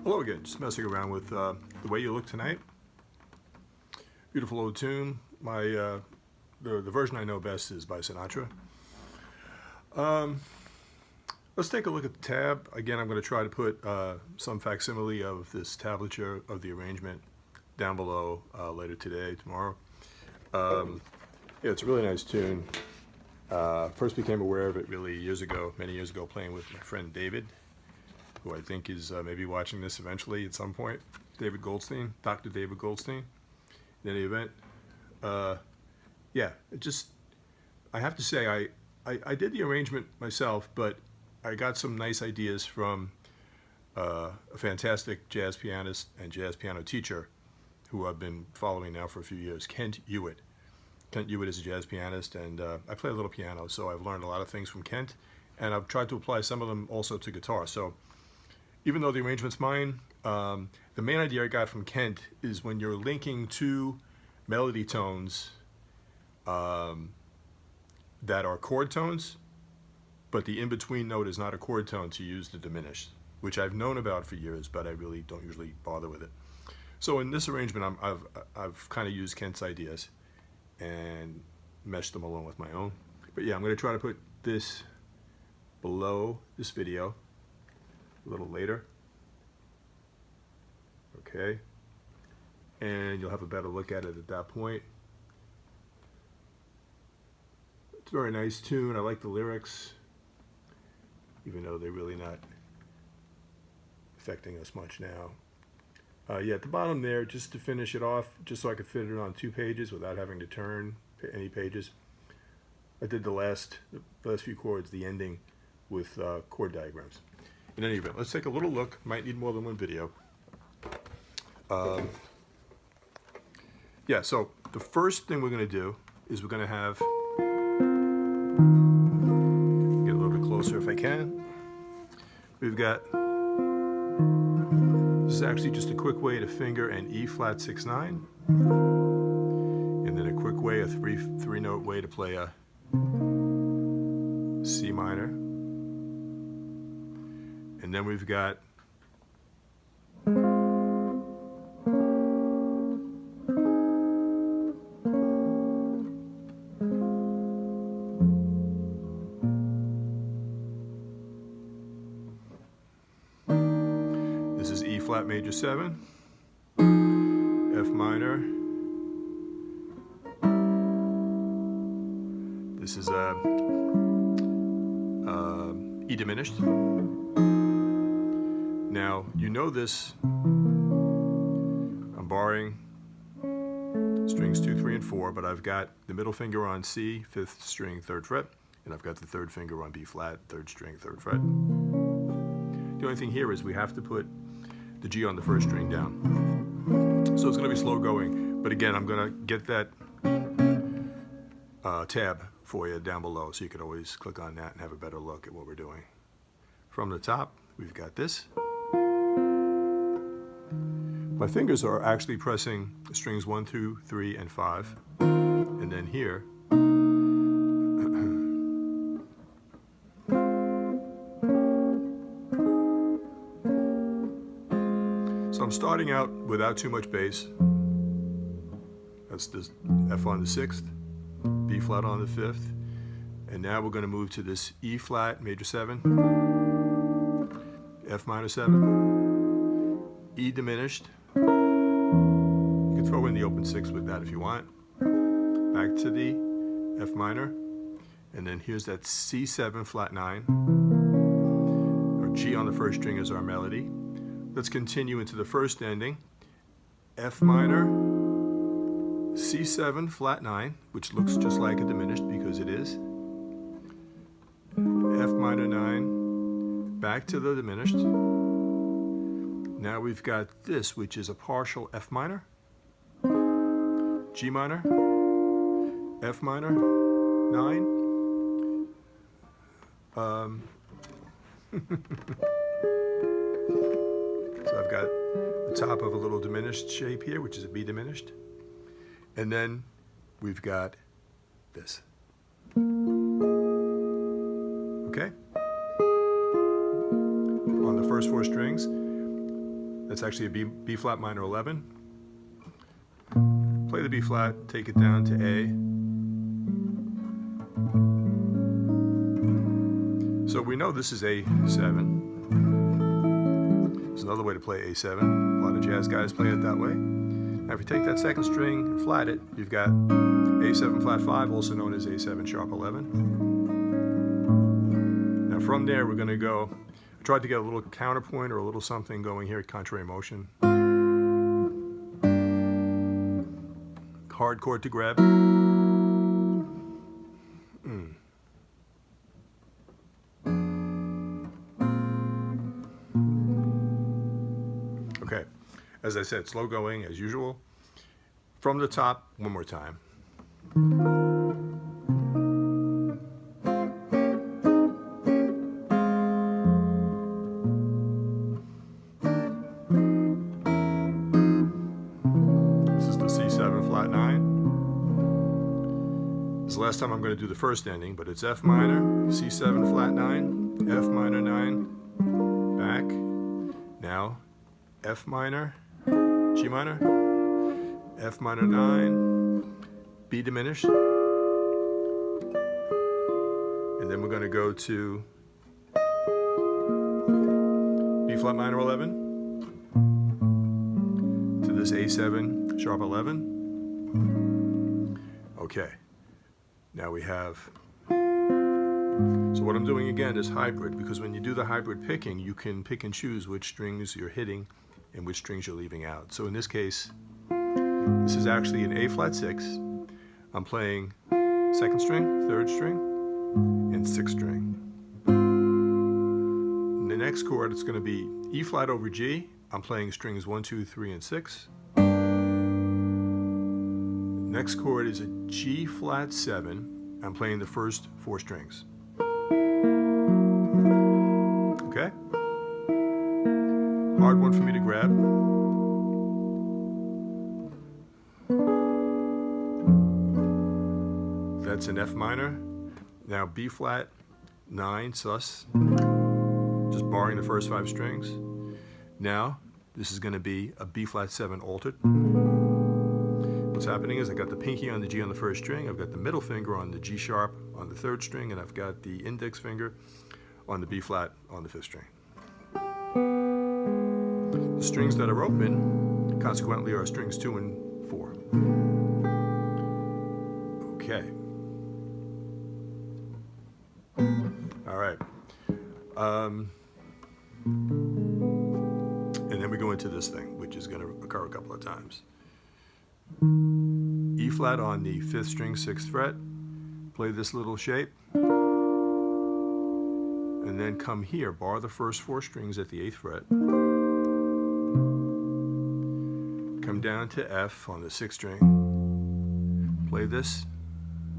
Hello again, just messing around with The Way You Look Tonight. Beautiful old tune. The version I know best is by Sinatra. Let's take a look at the tab. Again, I'm going to try to put some facsimile of this tablature of the arrangement down below later today, tomorrow. Yeah, it's a really nice tune. First became aware of it really many years ago, playing with my friend David, who I think is maybe watching this eventually at some point. David Goldstein, Dr. David Goldstein. In any event, yeah, I have to say I did the arrangement myself, but I got some nice ideas from a fantastic jazz pianist and jazz piano teacher who I've been following now for a few years, Kent Hewitt. Kent Hewitt is a jazz pianist, and I play a little piano, so I've learned a lot of things from Kent, and I've tried to apply some of them also to guitar. So even though the arrangement's mine, the main idea I got from Kent is when you're linking two melody tones that are chord tones, but the in-between note is not a chord tone, to use the diminished, which I've known about for years, but I really don't usually bother with it. So in this arrangement, I've kind of used Kent's ideas and meshed them along with my own. But yeah, I'm going to try to put this below this video a little later. Okay, and you'll have a better look at it at that point. It's a very nice tune. I like the lyrics, even though they're really not affecting us much now. Yeah, at the bottom there, just to finish it off, just so I could fit it on 2 pages without having to turn any pages, I did the last few chords, the ending, with chord diagrams. In any event, let's take a little look. Might need more than one video. Yeah, so the first thing we're going to do is we're going to have, get a little bit closer if I can. We've got, this is actually just a quick way to finger an E flat 6/9, and then a quick way, a three note way to play a C minor. And then we've got this is E flat major 7, F minor, this is E diminished. Now, you know this, I'm borrowing strings 2, 3, and 4, but I've got the middle finger on C, 5th string, 3rd fret, and I've got the 3rd finger on B flat, 3rd string, 3rd fret. The only thing here is we have to put the G on the 1st string down. So it's going to be slow going, but again, I'm going to get that tab for you down below, so you can always click on that and have a better look at what we're doing. From the top, we've got this. My fingers are actually pressing strings 1, 2, 3, and 5, and then here, so I'm starting out without too much bass. That's this F on the 6th, B flat on the 5th, and now we're going to move to this E flat major 7, F minor 7, E diminished. You can throw in the open 6 with that if you want. Back to the F minor, and then here's that C7 flat 9. Our G on the 1st string is our melody. Let's continue into the first ending. F minor, C7 flat 9, which looks just like a diminished because it is. F minor 9, back to the diminished. Now we've got this, which is a partial F minor, G minor, F minor 9. So I've got the top of a little diminished shape here, which is a B diminished. And then we've got this. Okay? On the first 4 strings, That's actually a B flat minor 11. Play the B flat, take it down to A. So we know this is A7. There's another way to play A7. A lot of jazz guys play it that way. Now if you take that second string and flat it, you've got A7 flat 5, also known as A7 sharp 11. Now from there we're going to go, I tried to get a little counterpoint or a little something going here, contrary motion. Hard chord to grab. Okay, as I said, slow going as usual. From the top, one more time. This is the C7 flat 9. This is the last time I'm going to do the first ending, but it's F minor, C7 flat 9, F minor 9, back. Now F minor, G minor, F minor 9, B diminished, and then we're going to go to B flat minor 11, to this A7 sharp 11. Okay, now we have, so what I'm doing again is hybrid, because when you do the hybrid picking, you can pick and choose which strings you're hitting and which strings you're leaving out. So in this case, this is actually an A flat 6. I'm playing second string, third string, and sixth string. In the next chord, it's going to be E flat over G. I'm playing strings 1, 2, 3, and 6. Next chord is a G flat 7. I'm playing the first 4 strings. Okay? Hard one for me to grab. That's an F minor. Now B flat 9 sus. Just borrowing the first 5 strings. Now this is going to be a B flat 7 altered. What's happening is I got the pinky on the G on the first string, I've got the middle finger on the G sharp on the third string, and I've got the index finger on the B flat on the 5th string. The strings that are open, consequently, are strings 2 and 4. Okay. All right. And then we go into this thing, which is going to occur a couple of times. E flat on the 5th string, 6th fret. Play this little shape. And then come here, bar the first 4 strings at the 8th fret. Come down to F on the 6th string. Play this.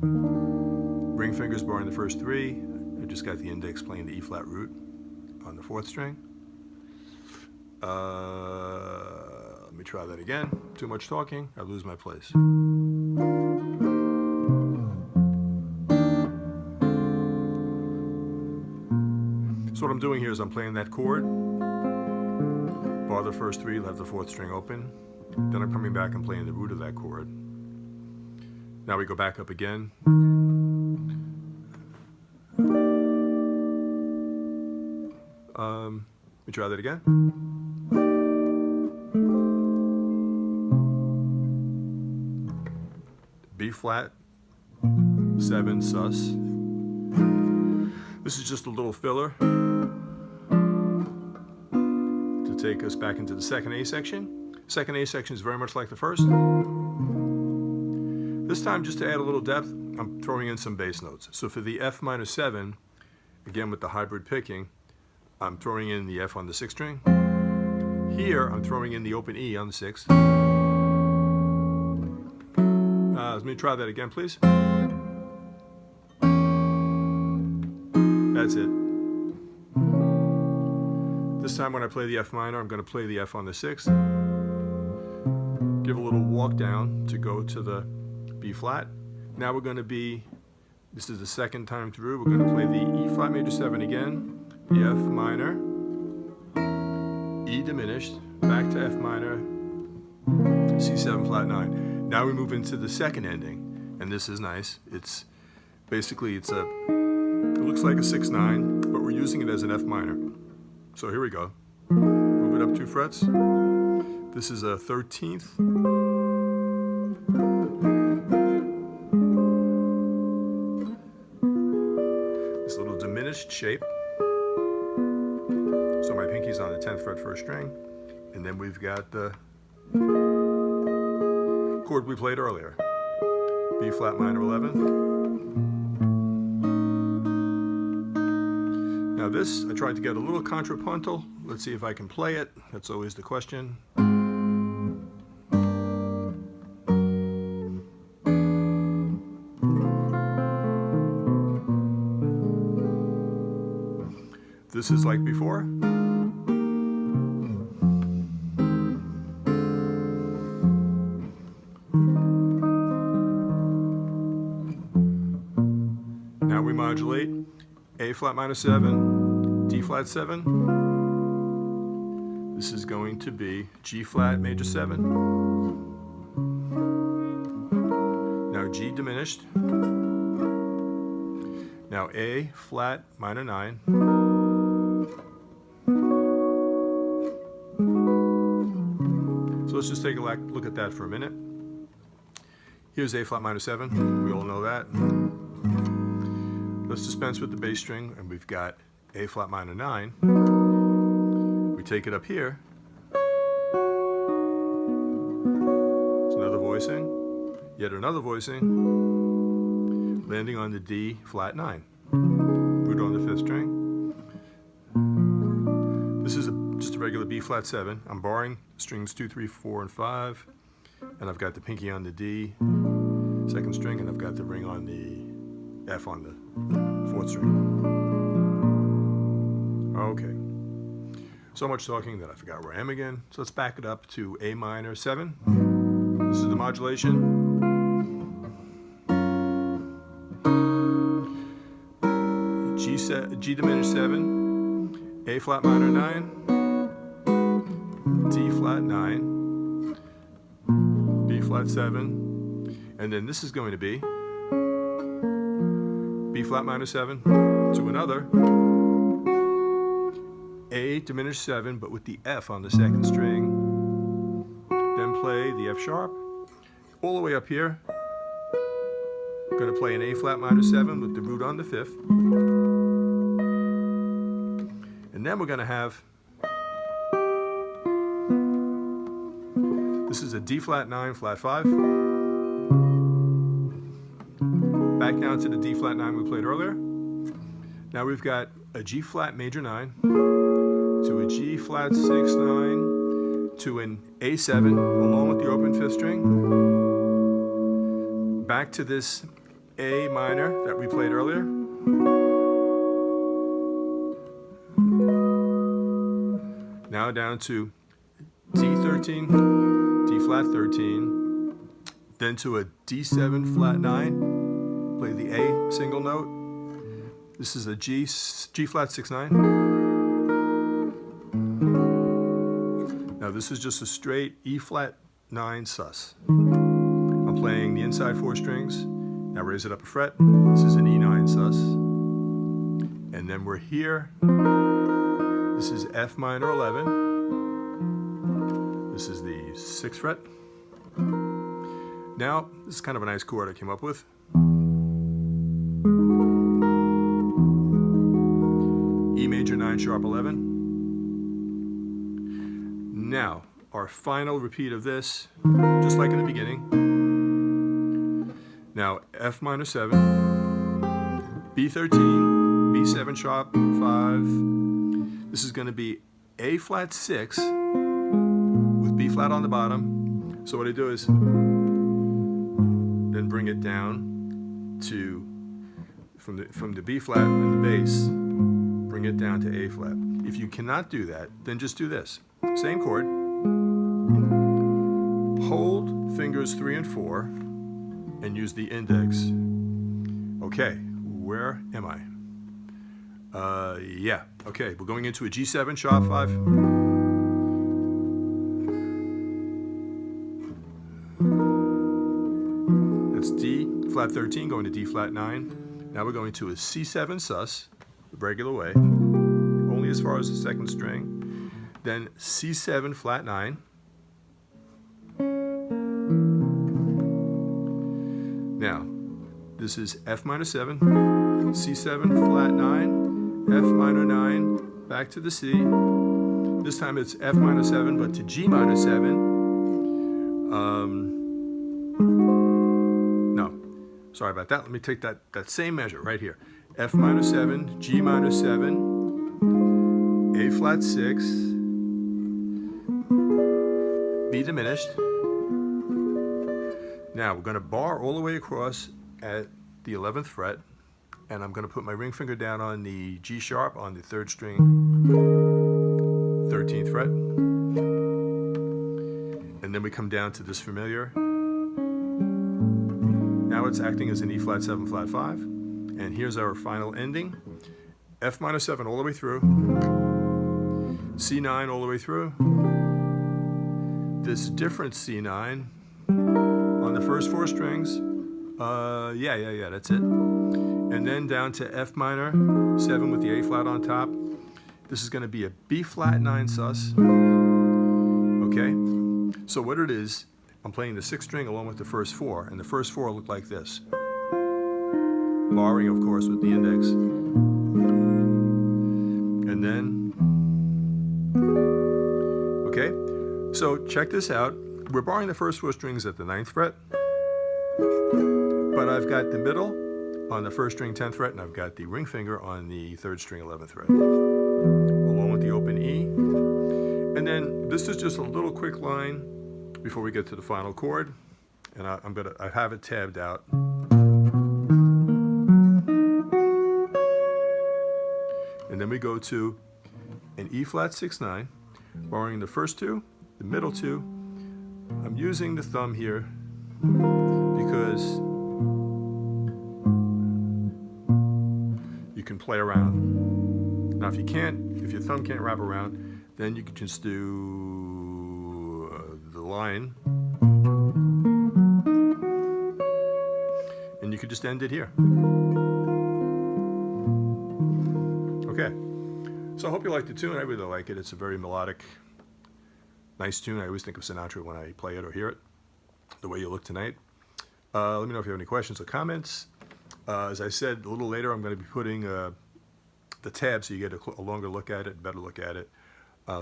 Ring fingers barring the first 3. I just got the index playing the E flat root on the 4th string. Let me try that again. Too much talking, I lose my place. So what I'm doing here is I'm playing that chord, bar the first 3, leave the 4th string open. Then I'm coming back and playing the root of that chord. Now we go back up again. Let me try that again. B flat 7 sus. This is just a little filler to take us back into the second A section. Second A section is very much like the first. This time, just to add a little depth, I'm throwing in some bass notes. So for the F minor 7, again with the hybrid picking, I'm throwing in the F on the 6th string. Here, I'm throwing in the open E on the 6th. Let me try that again, please. That's it. This time when I play the F minor, I'm going to play the F on the 6th. Give a little walk down to go to the B flat. Now we're going to be, this is the second time through, we're going to play the E flat major 7 again, the F minor, E diminished, back to F minor, C7 flat 9. Now we move into the second ending, and this is nice. It's basically, it looks like a 6-9, but we're using it as an F minor. So here we go. Move it up 2 frets. This is a 13th. This little diminished shape. So my pinky's on the 10th fret first string, and then we've got the chord we played earlier, B flat minor 11. Now this, I tried to get a little contrapuntal. Let's see if I can play it. That's always the question. This is like before. Now we modulate A flat minor 7, D flat 7. This is going to be G flat major 7. Now G diminished. Now A flat minor 9. So let's just take a look at that for a minute. Here's A flat minor 7. We all know that. Let's dispense with the bass string, and we've got A flat minor 9. We take it up here. It's another voicing. Yet another voicing. Landing on the D flat 9. Root on the 5th string. This is just a regular B flat 7. I'm barring strings 2, 3, 4, and 5. And I've got the pinky on the D, 2nd string, and I've got the ring on the F on the 4th string. Okay. So much talking that I forgot where I am again. So let's back it up to A minor 7. This is the modulation. G diminished 7, A flat minor 9, D flat 9, B flat 7, and then this is going to be B flat minor 7 to another A diminished 7, but with the F on the 2nd string. Then play the F sharp all the way up here. I'm going to play an A flat minor 7 with the root on the 5th. And then we're going to have, this is a D flat 9 flat 5. Back down to the D flat 9 we played earlier. Now we've got a G flat major 9 to a G flat 6 9 to an A7 along with the open 5th string. Back to this A minor that we played earlier. Now down to D13, D flat 13, then to a D7 flat 9, play the A single note. This is a G flat 6 9. Now this is just a straight E flat 9 sus. I'm playing the inside 4 strings. Now raise it up a fret. This is an E9 sus. And then we're here. This is F minor 11. This is the 6th fret. Now, this is kind of a nice chord I came up with. E major 9 sharp 11. Now, our final repeat of this, just like in the beginning. Now, F minor 7, B13, B7 sharp 5. This is going to be A flat 6 with B flat on the bottom. So what I do is then bring it down to, from the B flat and the bass, bring it down to A flat. If you cannot do that, then just do this. Same chord. Hold fingers 3 and 4 and use the index. Okay, where am I? Yeah, okay, we're going into a G7 sharp 5. it's D flat 13 going to D flat 9. Now we're going to a C7 sus, the regular way, only as far as the second string. Then C7 flat 9. Now, this is F minor 7, C7 flat 9, F minor 9, back to the C. This time it's F minor 7, but to G minor 7. No, sorry about that. Let me take that same measure right here. F minor 7, G minor 7, A flat 6, B diminished. Now we're going to bar all the way across at the 11th fret, and I'm going to put my ring finger down on the G sharp on the 3rd string, 13th fret. And then we come down to this familiar. Now it's acting as an E flat 7 flat 5. And here's our final ending. F minor 7 all the way through. C9 all the way through. This different C9 on the first 4 strings. Yeah, that's it. And then down to F minor 7 with the A flat on top. This is going to be a B flat 9 sus. Okay? So what it is, I'm playing the 6th string along with the first 4, and the first 4 look like this. Barring, of course, with the index. And then, okay? So check this out. We're barring the first 4 strings at the 9th fret, but I've got the middle on the 1st string 10th fret, and I've got the ring finger on the 3rd string 11th fret, along with the open E. And then this is just a little quick line before we get to the final chord, and I have it tabbed out. And then we go to an E flat 6/9, barring the first 2, the middle 2. I'm using the thumb here because you can play around. Now if your thumb can't wrap around, then you can just do the line, and you could just end it here. Okay, so I hope you like the tune. I really like it. It's a very melodic, nice tune. I always think of Sinatra when I play it or hear it, the way you look tonight. Let me know if you have any questions or comments. As I said, a little later I'm going to be putting the tab so you get a longer look at it, better look at it.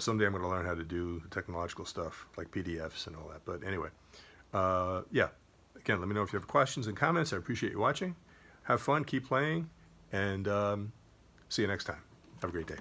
Someday I'm going to learn how to do technological stuff like PDFs and all that. But anyway, yeah. Again, let me know if you have questions and comments. I appreciate you watching. Have fun, keep playing, and see you next time. Have a great day.